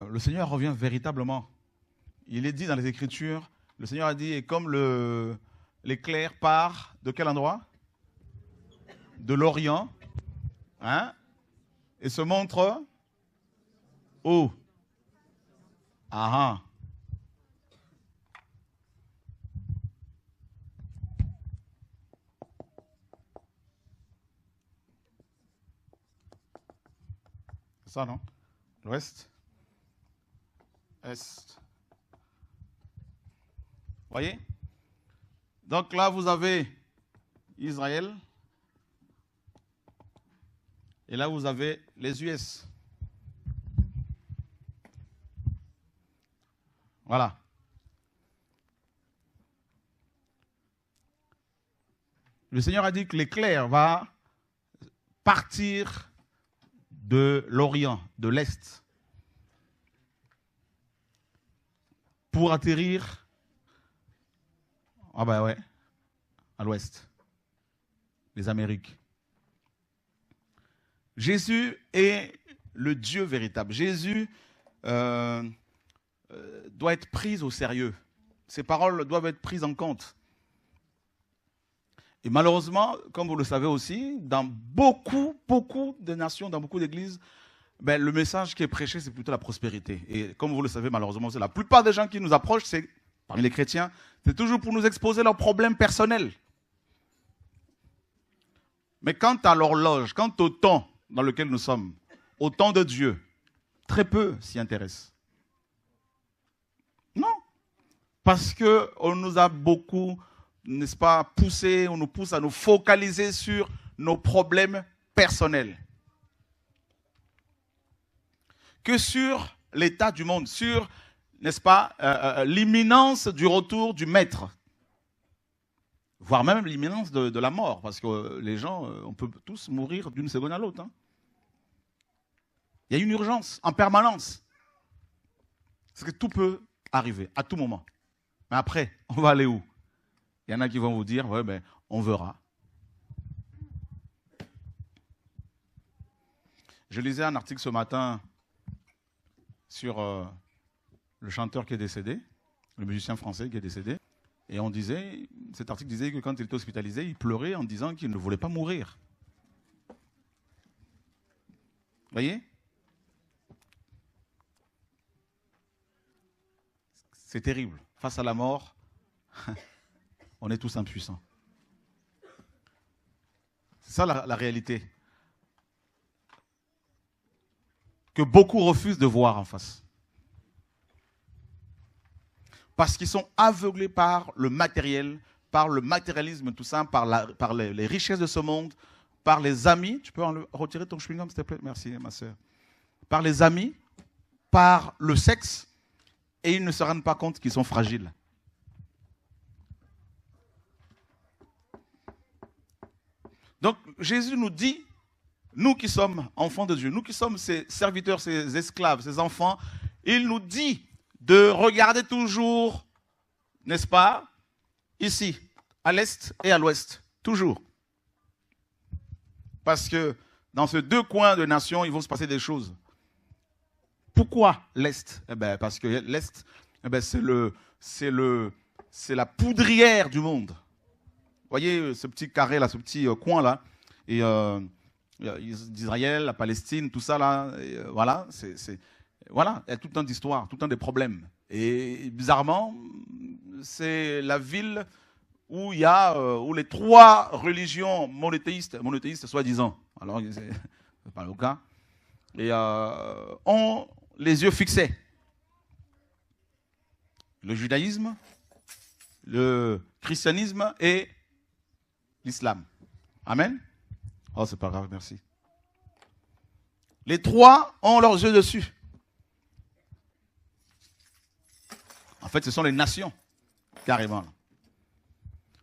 Le Seigneur revient véritablement. Il est dit dans les Écritures, le Seigneur a dit, et comme l'éclair part de quel endroit? De l'Orient, hein, et se montre où? Ah, ah. C'est ça, non? L'Ouest, Est. Voyez? Donc là, vous avez Israël. Et là, vous avez les US. Voilà. Le Seigneur a dit que l'éclair va partir de l'Orient, de l'Est, pour atterrir à l'Ouest, les Amériques. Jésus est le Dieu véritable. Jésus doit être pris au sérieux. Ses paroles doivent être prises en compte. Et malheureusement, comme vous le savez aussi, dans beaucoup de nations, dans beaucoup d'églises, le message qui est prêché, c'est plutôt la prospérité. Et comme vous le savez, malheureusement, c'est la plupart des gens qui nous approchent, c'est parmi les chrétiens, c'est toujours pour nous exposer leurs problèmes personnels. Mais quant à l'horloge, quant au temps dans lequel nous sommes, au temps de Dieu, très peu s'y intéressent. Non, parce qu'on nous a beaucoup, n'est-ce pas, poussé, on nous pousse à nous focaliser sur nos problèmes personnels. Que sur l'état du monde, sur, n'est-ce pas, l'imminence du retour du maître. Voire même l'imminence de la mort, parce que les gens, on peut tous mourir d'une seconde à l'autre. Hein. Il y a une urgence en permanence. Parce que tout peut arriver, à tout moment. Mais après, on va aller où? Il y en a qui vont vous dire, ouais, ben, on verra. Je lisais un article ce matin sur le chanteur qui est décédé, le musicien français qui est décédé. Et on disait, cet article disait que quand il était hospitalisé, il pleurait en disant qu'il ne voulait pas mourir. Vous voyez? C'est terrible. Face à la mort, on est tous impuissants. C'est ça la réalité. Que beaucoup refusent de voir en face. Parce qu'ils sont aveuglés par le matériel, par le matérialisme, tout ça, par les richesses de ce monde, par les amis. Tu peux retirer ton chewing-gum, s'il te plaît? Merci, ma soeur. Par les amis, par le sexe, et ils ne se rendent pas compte qu'ils sont fragiles. Donc, Jésus nous dit, nous qui sommes enfants de Dieu, nous qui sommes ses serviteurs, ses esclaves, ses enfants, il nous dit de regarder toujours, n'est-ce pas, ici, à l'est et à l'ouest, toujours. Parce que dans ces deux coins de nation, il va se passer des choses. Pourquoi l'est? Parce que l'est, c'est la poudrière du monde. Vous voyez ce petit carré là, ce petit coin là, et d'Israël, la Palestine, tout ça là, voilà, voilà, il y a tout un d'histoire, tout un des problèmes. Et bizarrement, c'est la ville où il y a où les trois religions monothéistes soi-disant, alors c'est pas le cas, et ont les yeux fixés. Le judaïsme, le christianisme et l'islam. Amen. Oh, c'est pas grave, merci. Les trois ont leurs yeux dessus. En fait, ce sont les nations, carrément.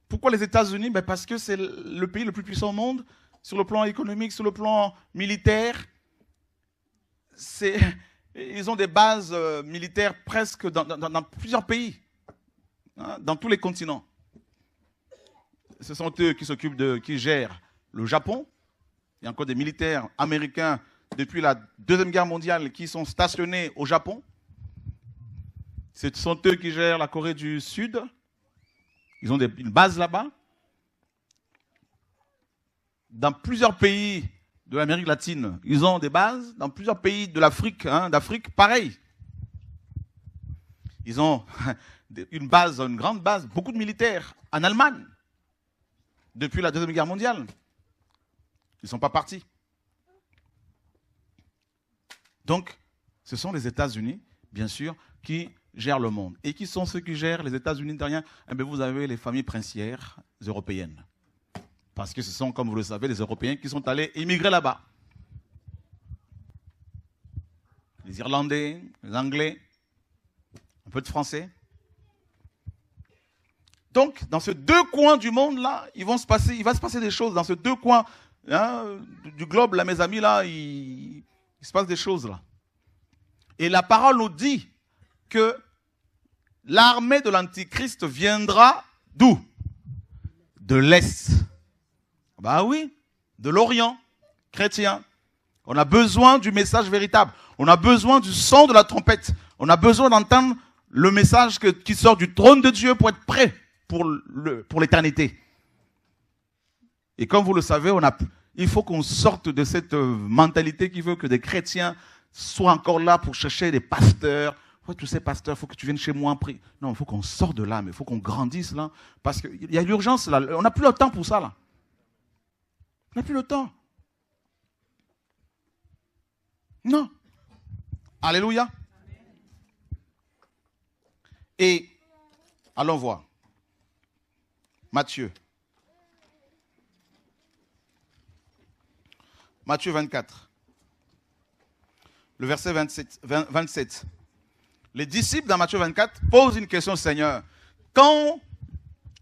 Pourquoi les États-Unis? Parce que c'est le pays le plus puissant au monde, sur le plan économique, sur le plan militaire. Ils ont des bases militaires presque dans plusieurs pays, hein, dans tous les continents. Ce sont eux qui gèrent le Japon. Il y a encore des militaires américains depuis la Deuxième Guerre mondiale qui sont stationnés au Japon. Ce sont eux qui gèrent la Corée du Sud. Ils ont une base là-bas. Dans plusieurs pays de l'Amérique latine, ils ont des bases. Dans plusieurs pays de l'Afrique, d'Afrique, pareil. Ils ont une base, une grande base, beaucoup de militaires en Allemagne depuis la Deuxième Guerre mondiale. Ils ne sont pas partis. Donc, ce sont les États-Unis, bien sûr, qui gèrent le monde. Et qui sont ceux qui gèrent les États-Unis de rien? Eh bien, vous avez les familles princières européennes. Parce que ce sont, comme vous le savez, les Européens qui sont allés immigrer là-bas. Les Irlandais, les Anglais, un peu de Français. Donc, dans ces deux coins du monde-là, il va se passer des choses. Dans ces deux coins du globe, là, mes amis, là, il se passe des choses, là. Et la parole nous dit que l'armée de l'Antichrist viendra d'où? De l'Est. Bah oui, de l'Orient chrétien. On a besoin du message véritable. On a besoin du son de la trompette. On a besoin d'entendre le message qui sort du trône de Dieu pour être prêt pour l'éternité. Et comme vous le savez, il faut qu'on sorte de cette mentalité qui veut que des chrétiens soient encore là pour chercher des pasteurs. Ouais, tu sais, pasteur, il faut que tu viennes chez moi en prier. Non, il faut qu'on sorte de là, mais il faut qu'on grandisse là. Parce qu'il y a l'urgence là. On n'a plus le temps pour ça là. On n'a plus le temps. Non. Alléluia. Et allons voir. Matthieu. Matthieu 24. Le verset 27. Les disciples dans Matthieu 24 posent une question au Seigneur. Quand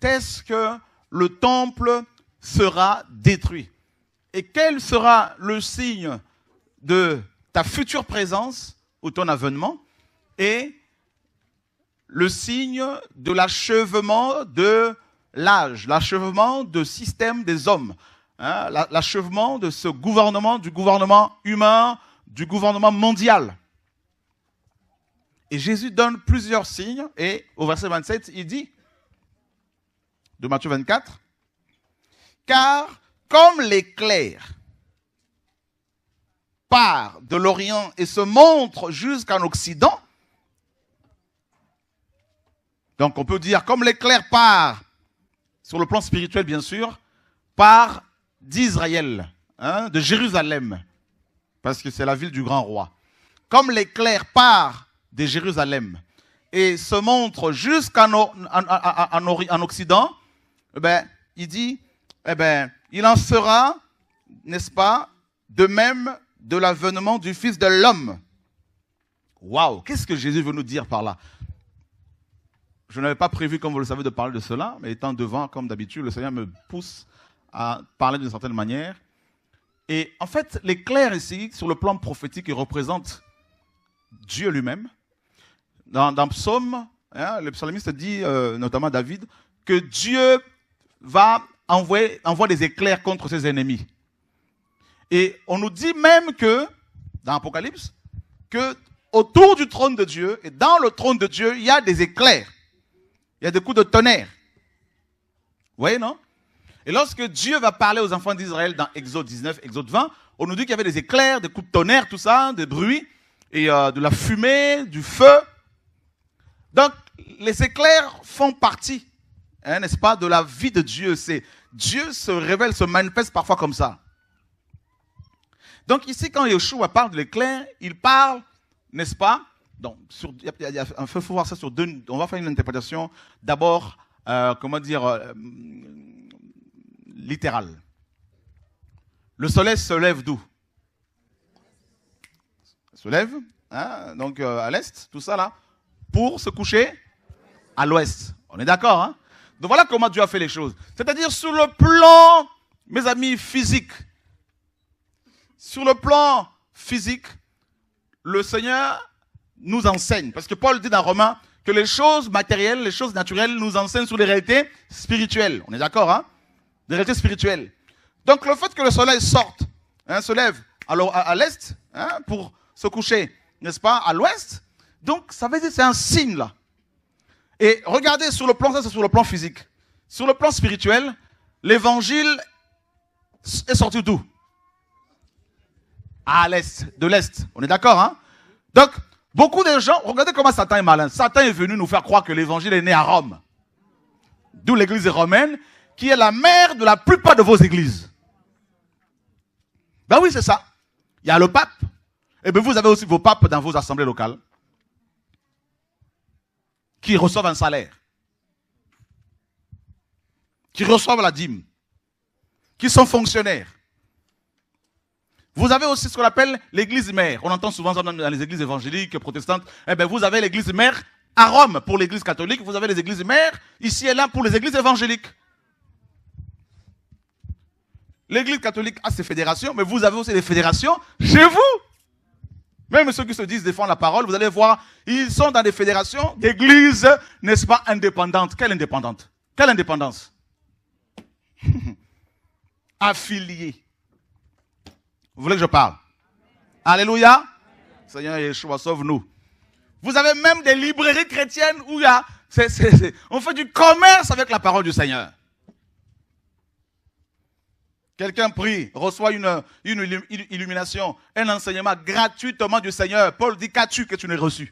est-ce que le temple sera détruit? Et quel sera le signe de ta future présence ou ton avènement et le signe de l'achèvement de l'âge, l'achèvement du système des hommes, l'achèvement de ce gouvernement, du gouvernement humain, du gouvernement mondial. Et Jésus donne plusieurs signes et au verset 27, il dit, de Matthieu 24, « Car comme l'éclair part de l'Orient et se montre jusqu'en Occident, donc on peut dire comme l'éclair part, sur le plan spirituel bien sûr, part d'Israël, de Jérusalem, parce que c'est la ville du grand roi. Comme l'éclair part de Jérusalem et se montre jusqu'en Occident, eh ben, il dit, eh ben, il en sera, n'est-ce pas, de même de l'avènement du Fils de l'homme. Waouh, qu'est-ce que Jésus veut nous dire par là? Je n'avais pas prévu, comme vous le savez, de parler de cela, mais étant devant, comme d'habitude, le Seigneur me pousse à parler d'une certaine manière. Et en fait, l'éclair ici, sur le plan prophétique, il représente Dieu lui-même. Dans Psaume, le psalmiste dit, notamment David, que Dieu envoie des éclairs contre ses ennemis. Et on nous dit même que, dans Apocalypse, que autour du trône de Dieu, et dans le trône de Dieu, il y a des éclairs. Il y a des coups de tonnerre. Vous voyez, non? Et lorsque Dieu va parler aux enfants d'Israël dans Exode 19, Exode 20, on nous dit qu'il y avait des éclairs, des coups de tonnerre, tout ça, des bruits, et de la fumée, du feu. Donc, les éclairs font partie, n'est-ce pas, de la vie de Dieu. Dieu se révèle, se manifeste parfois comme ça. Donc ici, quand Yeshua parle de l'éclair, il parle, n'est-ce pas? Donc, il faut voir ça sur deux. On va faire une interprétation d'abord, littérale. Le soleil se lève d'où? Se lève, donc à l'est, tout ça là, pour se coucher à l'ouest. On est d'accord, hein? Donc voilà comment Dieu a fait les choses. C'est-à-dire sur le plan, mes amis, physique. Sur le plan physique, le Seigneur nous enseigne. Parce que Paul dit dans Romains que les choses matérielles, les choses naturelles nous enseignent sur les réalités spirituelles. On est d'accord, hein? Des réalités spirituelles. Donc le fait que le soleil sorte, se lève alors à l'est, hein, pour se coucher, n'est-ce pas, à l'ouest. Donc, ça veut dire que c'est un signe, là. Et regardez, sur le plan, ça c'est sur le plan physique. Sur le plan spirituel, l'évangile est sorti d'où? À l'est, de l'est. On est d'accord, hein? Donc, beaucoup de gens, regardez comment Satan est malin. Satan est venu nous faire croire que l'évangile est né à Rome. D'où l'église romaine, qui est la mère de la plupart de vos églises. Ben oui, c'est ça. Il y a le pape. Et bien vous avez aussi vos papes dans vos assemblées locales, qui reçoivent un salaire, qui reçoivent la dîme, qui sont fonctionnaires. Vous avez aussi ce qu'on appelle l'église mère. On entend souvent ça dans les églises évangéliques, protestantes. Eh bien, vous avez l'église mère à Rome pour l'église catholique. Vous avez les églises mères ici et là pour les églises évangéliques. L'église catholique a ses fédérations, mais vous avez aussi des fédérations chez vous. Même ceux qui se disent défendre la parole, vous allez voir, ils sont dans des fédérations d'églises, n'est-ce pas, indépendantes. Quelle indépendante? Quelle indépendance? Affiliés. Vous voulez que je parle? Alléluia. Seigneur Yeshua, sauve-nous. Vous avez même des librairies chrétiennes où il y a, on fait du commerce avec la parole du Seigneur. Quelqu'un prie, reçoit une illumination, un enseignement gratuitement du Seigneur. Paul dit, qu'as-tu que tu n'aies reçu?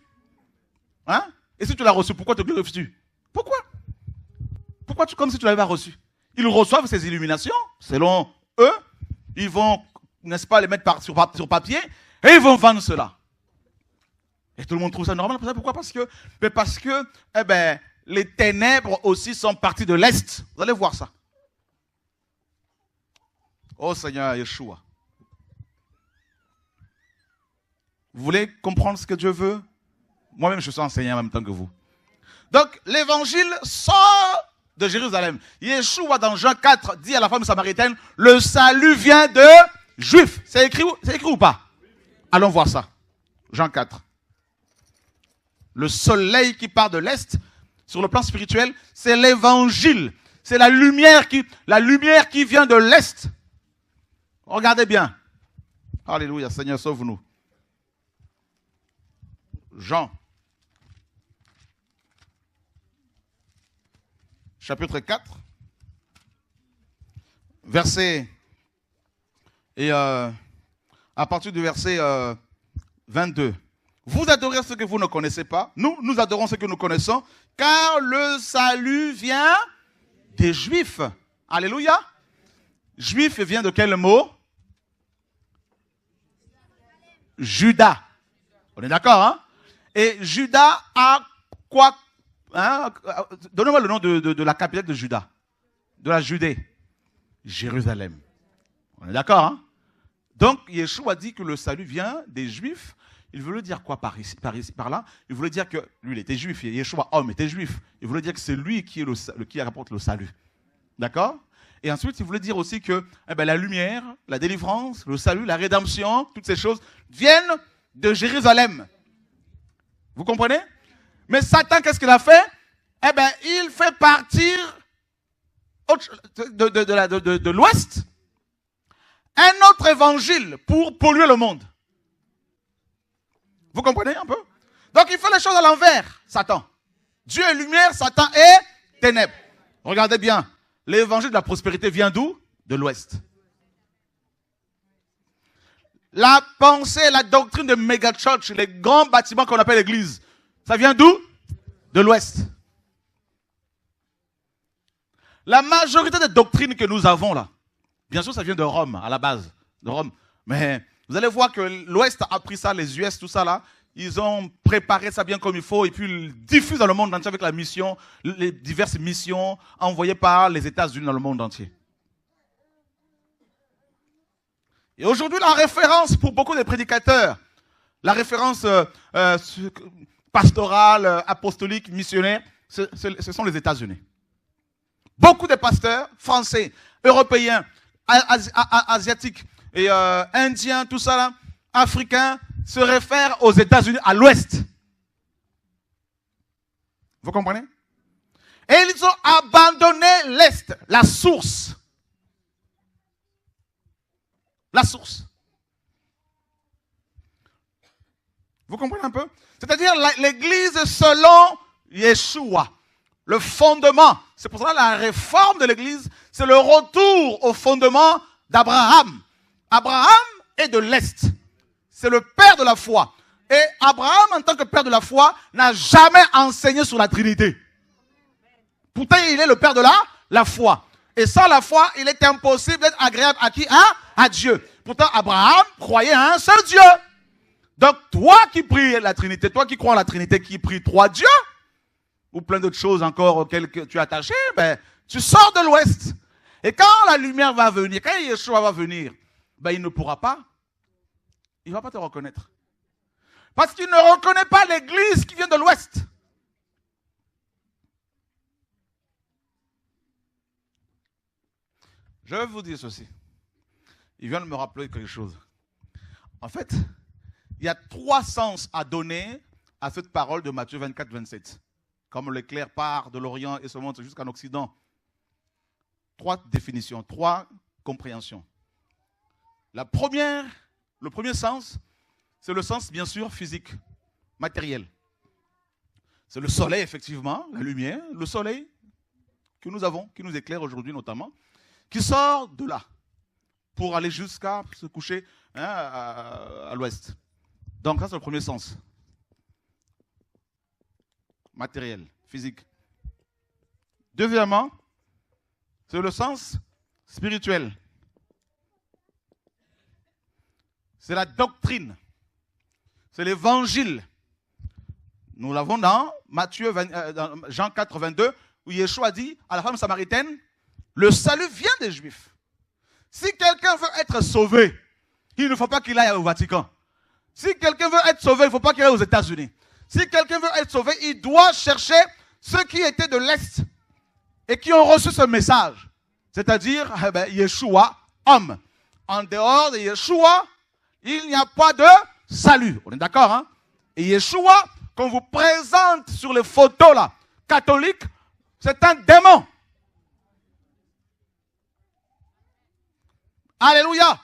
Hein? Et si tu l'as reçu, pourquoi te glorifies-tu? Pourquoi? Pourquoi tu comme si tu ne l'avais pas reçu? Ils reçoivent ces illuminations, selon eux. Ils vont, n'est-ce pas, les mettre sur papier, et ils vont vendre cela. Et tout le monde trouve ça normal. Pourquoi? Parce que eh ben, les ténèbres aussi sont parties de l'Est. Vous allez voir ça. Oh Seigneur Yeshua. Vous voulez comprendre ce que Dieu veut? Moi-même, je suis enseignant en même temps que vous. Donc, l'évangile sort de Jérusalem. Yeshua, dans Jean 4, dit à la femme samaritaine, le salut vient de Juifs. C'est écrit ou pas? Allons voir ça. Jean 4. Le soleil qui part de l'Est, sur le plan spirituel, c'est l'évangile. C'est la lumière qui vient de l'Est. Regardez bien. Alléluia, Seigneur, sauve-nous. Jean. Chapitre 4. Verset. Et à partir du verset 22. Vous adorez ce que vous ne connaissez pas. Nous adorons ce que nous connaissons. Car le salut vient des Juifs. Alléluia. Juif vient de quel mot? Judas. On est d'accord, hein? Et Judas a quoi? Hein? Donnez-moi le nom de la capitale de Juda. De la Judée. Jérusalem. On est d'accord, hein? Donc, Yeshua dit que le salut vient des Juifs. Il voulait dire quoi par ici, par là? Il voulait dire que lui, il était juif. Yeshua, homme, était juif. Il voulait dire que c'est lui qui apporte le salut. D'accord? Et ensuite, il voulait dire aussi que la lumière, la délivrance, le salut, la rédemption, toutes ces choses viennent de Jérusalem. Vous comprenez? Mais Satan, qu'est-ce qu'il a fait? Il fait partir de l'Ouest un autre évangile pour polluer le monde. Vous comprenez un peu? Donc il fait les choses à l'envers, Satan. Dieu est lumière, Satan est ténèbres. Regardez bien. L'évangile de la prospérité vient d'où? De l'Ouest. La pensée, la doctrine de méga church, les grands bâtiments qu'on appelle l'église, ça vient d'où? De l'Ouest. La majorité des doctrines que nous avons là, bien sûr ça vient de Rome, à la base, de Rome. Mais vous allez voir que l'Ouest a pris ça, les US, tout ça là, ils ont préparé ça bien comme il faut et puis ils diffusent dans le monde entier avec la mission, les diverses missions envoyées par les États-Unis dans le monde entier. Et aujourd'hui, la référence pour beaucoup de prédicateurs, la référence pastorale, apostolique, missionnaire, ce sont les États-Unis. Beaucoup de pasteurs français, européens, asiatiques et indiens, tout ça là, africains, se réfèrent aux États-Unis, à l'Ouest. Vous comprenez? Et ils ont abandonné l'Est, la source. La source. Vous comprenez un peu? C'est-à-dire l'église selon Yeshua. Le fondement. C'est pour cela que la réforme de l'église, c'est le retour au fondement d'Abraham. Abraham est de l'Est. C'est le père de la foi. Et Abraham, en tant que père de la foi, n'a jamais enseigné sur la Trinité. Pourtant, il est le père de la foi. Et sans la foi, il est impossible d'être agréable à qui? À Dieu. Pourtant, Abraham croyait à un seul Dieu. Donc, toi qui pries la Trinité, toi qui crois en la Trinité, qui prie trois dieux, ou plein d'autres choses encore auxquelles tu es attaché, ben, tu sors de l'Ouest. Et quand la lumière va venir, quand Yeshua va venir, ben, il ne pourra pas. Il ne va pas te reconnaître. Parce qu'il ne reconnaît pas l'église qui vient de l'Ouest. Je vais vous dire ceci. Il vient de me rappeler quelque chose. En fait, il y a trois sens à donner à cette parole de Matthieu 24, 27. Comme l'éclair part de l'Orient et se monte jusqu'en Occident. Trois définitions, trois compréhensions. Le premier sens, c'est le sens bien sûr physique, matériel. C'est le soleil effectivement, la lumière, le soleil que nous avons, qui nous éclaire aujourd'hui notamment, qui sort de là pour aller jusqu'à se coucher à l'ouest. Donc ça c'est le premier sens. Matériel, physique. Deuxièmement, c'est le sens spirituel. C'est la doctrine. C'est l'évangile. Nous l'avons dans dans Jean 4, 22, où Yeshua dit à la femme samaritaine, le salut vient des Juifs. Si quelqu'un veut être sauvé, il ne faut pas qu'il aille au Vatican. Si quelqu'un veut être sauvé, il ne faut pas qu'il aille aux États-Unis. Si quelqu'un veut être sauvé, il doit chercher ceux qui étaient de l'Est et qui ont reçu ce message. C'est-à-dire, Yeshua, homme. En dehors de Yeshua, il n'y a pas de salut. On est d'accord, hein? Et Yeshua, qu'on vous présente sur les photos là, catholiques, c'est un démon. Alléluia.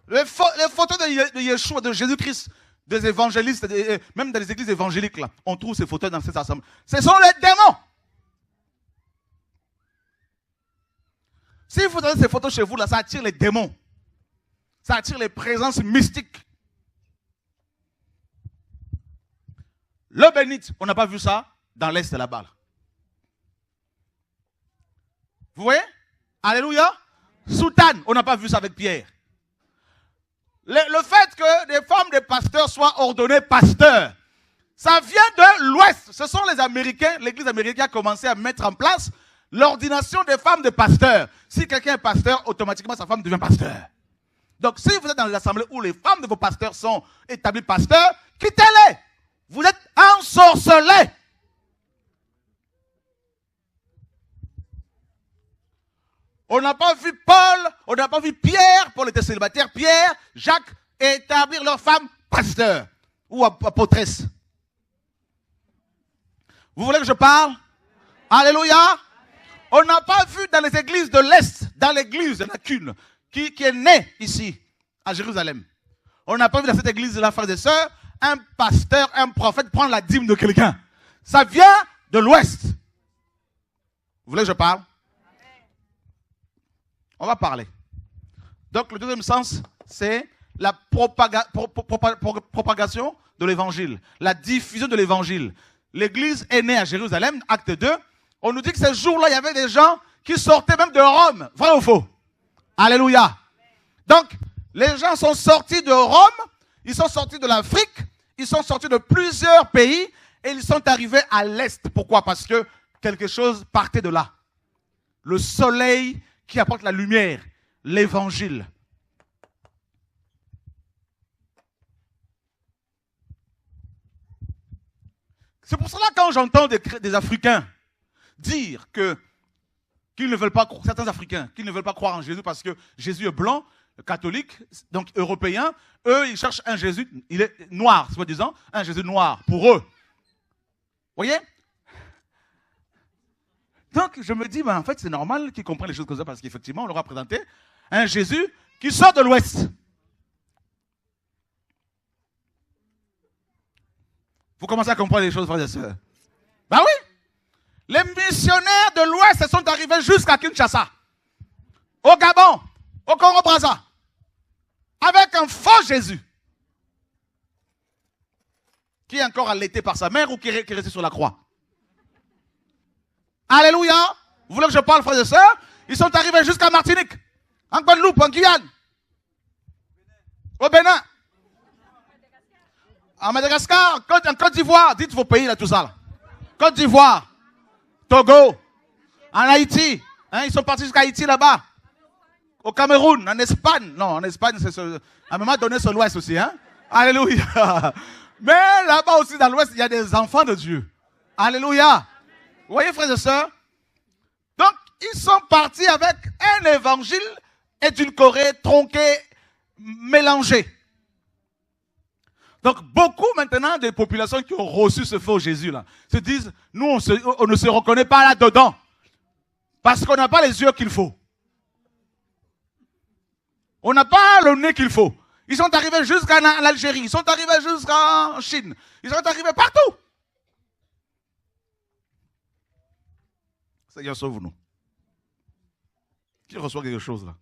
Les photos de Yeshua, de Jésus-Christ, des évangélistes, même dans les églises évangéliques, là, on trouve ces photos dans ces assemblées. Ce sont les démons. Si vous avez ces photos chez vous, là, ça attire les démons. Ça attire les présences mystiques. Le bénite, on n'a pas vu ça dans l'Est là-bas. Vous voyez? Alléluia. Soutane, on n'a pas vu ça avec Pierre. Le fait que des femmes de pasteurs soient ordonnées pasteurs, ça vient de l'Ouest. Ce sont les Américains, l'église américaine qui a commencé à mettre en place l'ordination des femmes de pasteurs. Si quelqu'un est pasteur, automatiquement sa femme devient pasteur. Donc si vous êtes dans les assemblées où les femmes de vos pasteurs sont établies pasteurs, quittez-les. Vous êtes ensorcelés. On n'a pas vu Paul, on n'a pas vu Pierre, Paul était célibataire, Pierre, Jacques, établir leurs femmes pasteurs ou apôtresses. Vous voulez que je parle? Alléluia. On n'a pas vu dans les églises de l'Est, dans l'église, il n'y en a qu'une, qui est née ici, à Jérusalem. On n'a pas vu dans cette église-là, frères et sœurs, un pasteur, un prophète prendre la dîme de quelqu'un. Ça vient de l'Ouest. Vous voulez que je parle? On va parler. Donc, le deuxième sens, c'est la propagation de l'évangile, la diffusion de l'évangile. L'église est née à Jérusalem, acte 2. On nous dit que ces jours-là, il y avait des gens qui sortaient même de Rome. Vrai ou faux? Alléluia. Donc, les gens sont sortis de Rome, ils sont sortis de l'Afrique, ils sont sortis de plusieurs pays et ils sont arrivés à l'Est. Pourquoi? Parce que quelque chose partait de là. Le soleil qui apporte la lumière, l'évangile. C'est pour cela quand j'entends des Africains dire qu'ils ne veulent pas croire, certains Africains, qu'ils ne veulent pas croire en Jésus parce que Jésus est blanc, catholique, donc européen, eux ils cherchent un Jésus, il est noir, soi-disant, un Jésus noir pour eux. Vous voyez? Donc, je me dis, en fait, c'est normal qu'ils comprennent les choses comme ça parce qu'effectivement, on leur a présenté un Jésus qui sort de l'Ouest. Vous commencez à comprendre les choses, frères et sœurs. Ben oui. Les missionnaires de l'Ouest sont arrivés jusqu'à Kinshasa, au Gabon, au Congo-Brazza, avec un faux Jésus, qui est encore allaité par sa mère ou qui est resté sur la croix. Alléluia. Vous voulez que je parle, frères et sœurs? Ils sont arrivés jusqu'à Martinique, en Guadeloupe, en Guyane, au Bénin, en Madagascar, en Côte d'Ivoire. Dites vos pays, là, tout ça. Là. Côte d'Ivoire, Togo, en Haïti. Hein, ils sont partis jusqu'à Haïti, là-bas. Au Cameroun, en Espagne. Non, en Espagne, à un moment donné, c'est l'Ouest aussi. Hein? Alléluia. Mais là-bas aussi, dans l'Ouest, il y a des enfants de Dieu. Alléluia. Vous voyez, frères et sœurs? Donc, ils sont partis avec un évangile édulcoré, tronqué, mélangé. Donc, beaucoup maintenant des populations qui ont reçu ce faux Jésus-là se disent, nous, on ne se reconnaît pas là-dedans. Parce qu'on n'a pas les yeux qu'il faut. On n'a pas le nez qu'il faut. Ils sont arrivés jusqu'en Algérie, ils sont arrivés jusqu'en Chine, ils sont arrivés partout. Seigneur, sauve-nous. Qui reçoit quelque chose là?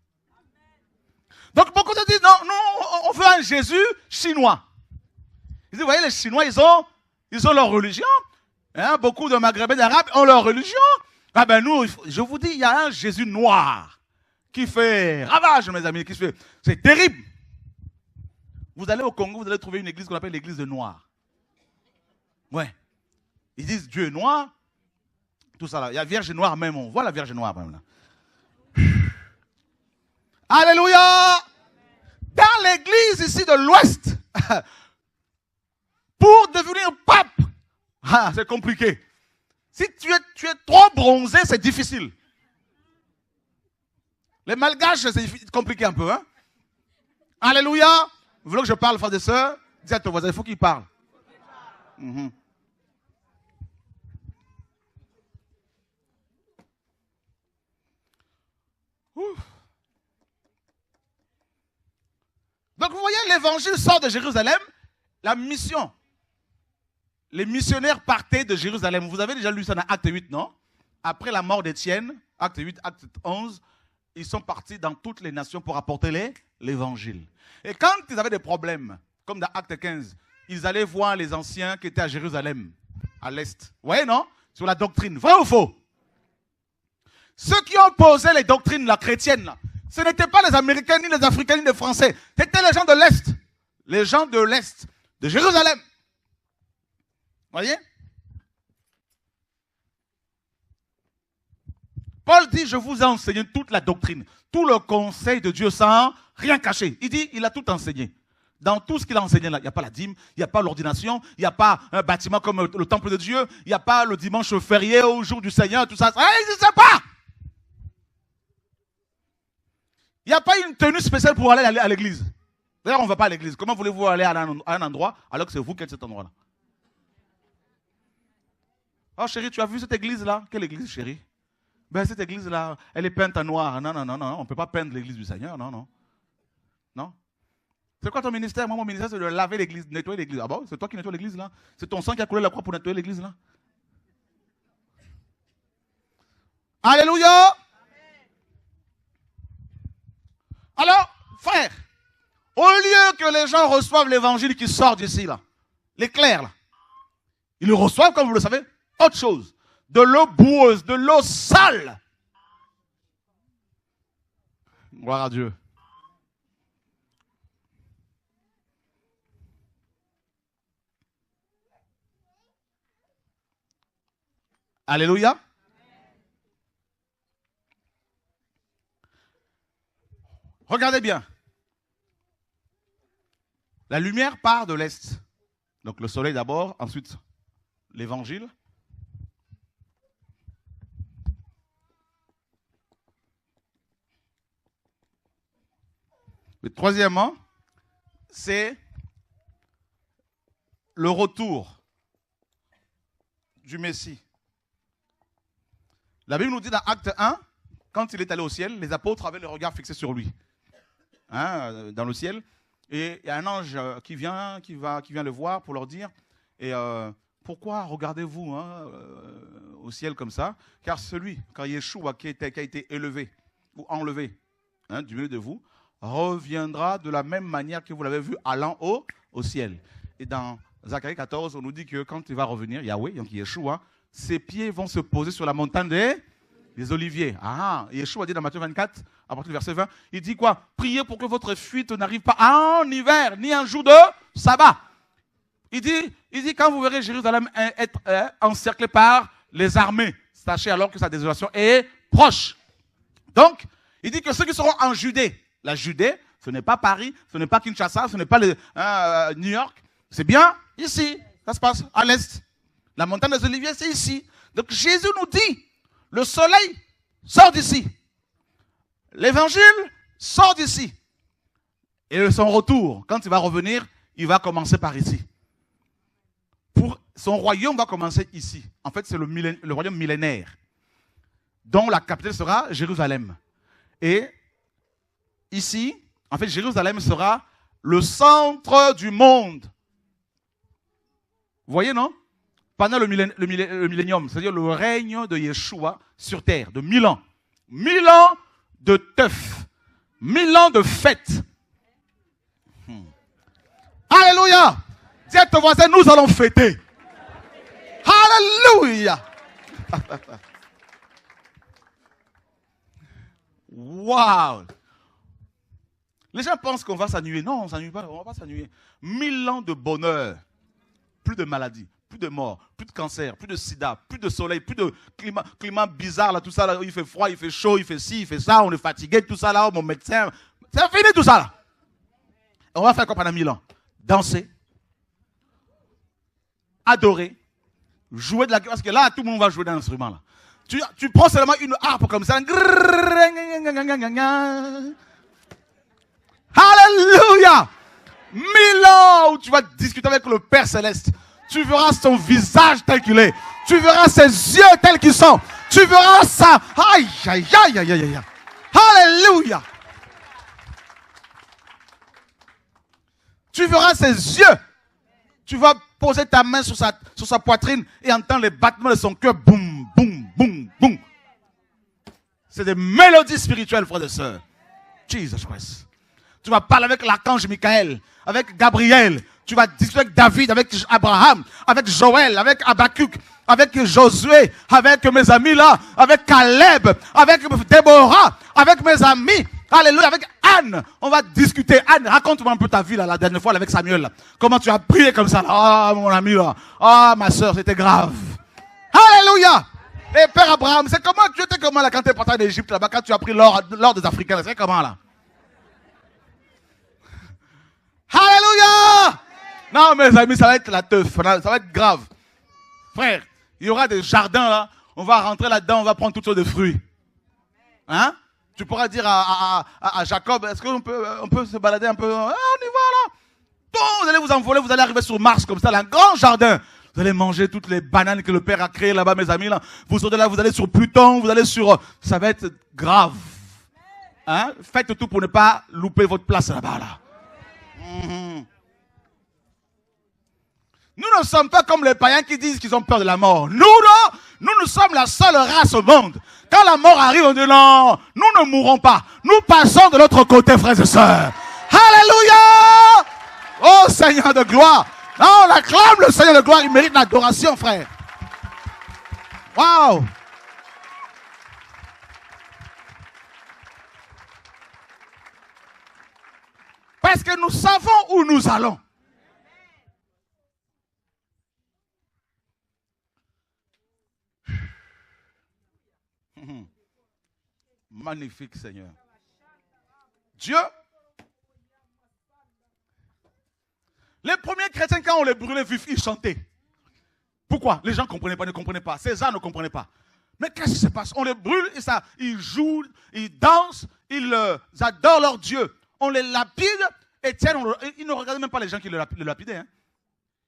Donc beaucoup se disent, non, nous, on veut un Jésus chinois. Ils disent, vous voyez, les Chinois, ils ont leur religion. Hein, beaucoup de Maghrébins arabes ont leur religion. Ah ben nous, je vous dis, il y a un Jésus noir qui fait ravage, mes amis, c'est terrible. Vous allez au Congo, vous allez trouver une église qu'on appelle l'église de Noirs. Ouais. Ils disent Dieu est noir. Tout ça là. Il y a Vierge Noire même. On voit la Vierge Noire même là. Alléluia. Dans l'église ici de l'Ouest, pour devenir pape, c'est compliqué. Si tu es trop bronzé, c'est difficile. Les malgaches, c'est compliqué un peu. Hein? Alléluia. Vous voulez que je parle, frères et sœurs? Dis à ton voisin, il faut qu'il parle. Donc vous voyez, l'évangile sort de Jérusalem, la mission. Les missionnaires partaient de Jérusalem. Vous avez déjà lu ça dans Acte 8, non? Après la mort d'Étienne, Acte 8, Acte 11, ils sont partis dans toutes les nations pour apporter l'évangile. Et quand ils avaient des problèmes, comme dans Acte 15, ils allaient voir les anciens qui étaient à Jérusalem, à l'Est. Vous voyez, non? Sur la doctrine. Vrai ou faux? Ceux qui ont posé les doctrines là, chrétiennes, là, ce n'étaient pas les Américains, ni les Africains, ni les Français. C'était les gens de l'Est. Les gens de l'Est, de Jérusalem. Vous voyez? Paul dit, je vous ai enseigné toute la doctrine, tout le conseil de Dieu sans rien cacher. Il dit, il a tout enseigné. Dans tout ce qu'il a enseigné là, il n'y a pas la dîme, il n'y a pas l'ordination, il n'y a pas un bâtiment comme le temple de Dieu, il n'y a pas le dimanche férié au jour du Seigneur, tout ça. Ça n'existe pas. Il n'y a pas une tenue spéciale pour aller à l'église. D'ailleurs, on ne va pas à l'église. Comment voulez-vous aller à un endroit alors que c'est vous qui êtes cet endroit-là? Oh chérie, tu as vu cette église-là? Quelle église, chérie? Ben cette église-là, elle est peinte en noir. Non, on ne peut pas peindre l'église du Seigneur, non. C'est quoi ton ministère? Moi, mon ministère, c'est de laver l'église, nettoyer l'église. Ah bon? C'est toi qui nettoies l'église, là? C'est ton sang qui a coulé la croix pour nettoyer l'église, là? Alléluia! Alors, frère, au lieu que les gens reçoivent l'évangile qui sort d'ici, là, l'éclair, là, ils le reçoivent, comme vous le savez, autre chose. De l'eau boueuse, de l'eau sale. Gloire à Dieu. Alléluia. Regardez bien. La lumière part de l'Est. Donc le soleil d'abord, ensuite l'évangile. Et troisièmement, c'est le retour du Messie. La Bible nous dit dans Acte 1, quand il est allé au ciel, les apôtres avaient le regard fixé sur lui. Hein, dans le ciel. Et il y a un ange qui vient le voir pour leur dire, Et pourquoi regardez-vous au ciel comme ça? Car celui, quand Yeshua qui a été élevé ou enlevé du milieu de vous, reviendra de la même manière que vous l'avez vu allant au ciel. Et dans Zacharie 14, on nous dit que quand il va revenir, Yahweh, donc Yeshua, ses pieds vont se poser sur la montagne des Oliviers. Yeshua dit dans Matthieu 24, à partir du verset 20, il dit quoi? Priez pour que votre fuite n'arrive pas en hiver, ni un jour de sabbat. Il dit quand vous verrez Jérusalem être encerclé par les armées, sachez alors que sa désolation est proche. Donc, il dit que ceux qui seront en Judée, la Judée, ce n'est pas Paris, ce n'est pas Kinshasa, ce n'est pas New York, c'est bien ici, ça se passe à l'est. La montagne des Oliviers, c'est ici. Donc Jésus nous dit, le soleil sort d'ici. L'évangile sort d'ici. Et son retour, quand il va revenir, il va commencer par ici. Pour son royaume va commencer ici. En fait, c'est le royaume millénaire, dont la capitale sera Jérusalem. Et ici, en fait, Jérusalem sera le centre du monde. Vous voyez, non? Pendant le millénium, c'est-à-dire le règne de Yeshua sur terre, de 1000 ans. 1000 ans de teuf. 1000 ans de fête. Alléluia! Dis à ton voisin, nous allons fêter. Alléluia! Waouh! Les gens pensent qu'on va s'ennuyer. Non, on ne s'ennuie pas, on ne va pas s'ennuyer. 1000 ans de bonheur. Plus de maladies, plus de morts, plus de cancer, plus de sida, plus de soleil, plus de climat bizarre, là, tout ça, là, il fait froid, il fait chaud, il fait ci, il fait ça, on est fatigué, tout ça, là, mon médecin. C'est fini tout ça, là. On va faire quoi pendant 1000 ans? Danser, adorer, jouer de la guitare, parce que là, tout le monde va jouer d'un instrument, là. Tu prends seulement une harpe comme ça. Alléluia! 1000 ans où tu vas discuter avec le Père Céleste. Tu verras son visage tel qu'il est. Tu verras ses yeux tels qu'ils sont. Tu verras ça. Aïe, aïe, aïe, aïe, aïe. Alléluia! Tu verras ses yeux. Tu vas poser ta main sur sa poitrine et entendre les battements de son cœur. Boum, boum, boum, boum. C'est des mélodies spirituelles, frères et sœurs. Jesus Christ. Tu vas parler avec l'archange Michael, avec Gabriel. Tu vas discuter avec David, avec Abraham, avec Joël, avec Habakkuk, avec Josué, avec mes amis là, avec Caleb, avec Déborah, avec mes amis. Alléluia, avec Anne. On va discuter. Anne, raconte-moi un peu ta vie là, la dernière fois là, avec Samuel. Là. Comment tu as prié comme ça là. Ah, mon ami là. Ah, ma soeur, c'était grave. Alléluia. Et Père Abraham, c'est comment, tu étais comment là quand tu es parti en Égypte là-bas, quand tu as pris l'or des Africains, c'est comment là? Alléluia! Non, mes amis, ça va être la teuf, ça va être grave. Frère, il y aura des jardins là, on va rentrer là-dedans, on va prendre toutes sortes de fruits. Hein? Tu pourras dire à Jacob, est-ce qu'on peut se balader un peu? Ah, on y va là. Donc, vous allez vous envoler, vous allez arriver sur Mars comme ça, là, un grand jardin. Vous allez manger toutes les bananes que le Père a créées là-bas, mes amis. Là. Vous sortez là, vous allez sur Pluton, vous allez sur... Ça va être grave. Hein? Faites tout pour ne pas louper votre place là-bas. Là. Nous ne sommes pas comme les païens qui disent qu'ils ont peur de la mort. Nous sommes la seule race au monde. Quand la mort arrive, on dit non, nous ne mourrons pas. Nous passons de l'autre côté, frères et sœurs. Alléluia! Oh Seigneur de gloire! Non, on acclame le Seigneur de gloire, il mérite l'adoration, frère. Waouh! Parce que nous savons où nous allons. Magnifique Seigneur. Dieu. Les premiers chrétiens, quand on les brûlait vifs, ils chantaient. Pourquoi? Les gens ne comprenaient pas. César ne comprenait pas. Mais qu'est-ce qui se passe? On les brûle et ça, ils jouent, ils dansent, ils adorent leur Dieu. On les lapide. Étienne, il ne regardait même pas les gens qui le lapidaient. Hein.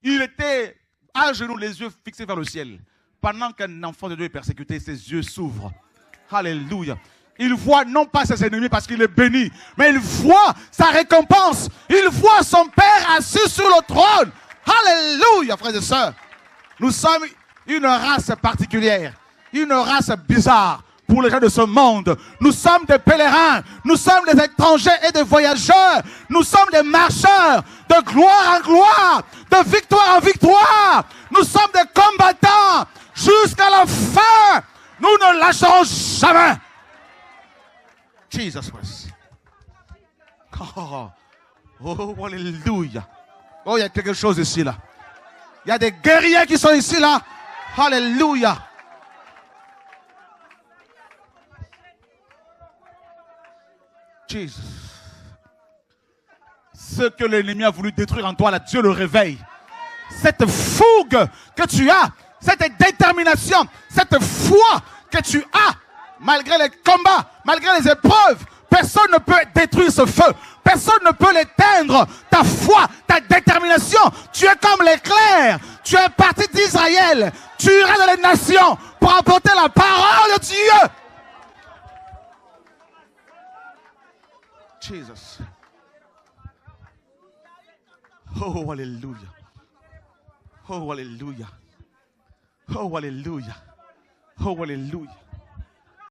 Il était à genoux, les yeux fixés vers le ciel. Pendant qu'un enfant de Dieu est persécuté, ses yeux s'ouvrent. Alléluia. Il voit non pas ses ennemis parce qu'il est béni, mais il voit sa récompense. Il voit son Père assis sur le trône. Alléluia, frères et sœurs. Nous sommes une race particulière, une race bizarre pour les gens de ce monde. Nous sommes des pèlerins, nous sommes des étrangers et des voyageurs. Nous sommes des marcheurs de gloire en gloire, de victoire en victoire. Nous sommes des combattants jusqu'à la fin. Nous ne lâcherons jamais. Jesus Christ. Oh, alléluia. Oh, il y a quelque chose ici, là. Il y a des guerriers qui sont ici, là. Alléluia. Jesus. Ce que l'ennemi a voulu détruire en toi, là, Dieu le réveille. Cette fougue que tu as, cette détermination, cette foi que tu as, malgré les combats, malgré les épreuves, personne ne peut détruire ce feu. Personne ne peut l'éteindre. Ta foi, ta détermination. Tu es comme l'éclair. Tu es parti d'Israël. Tu iras dans les nations pour apporter la parole de Dieu. Jesus. Oh, alléluia. Oh, alléluia. Oh, alléluia. Oh, alléluia.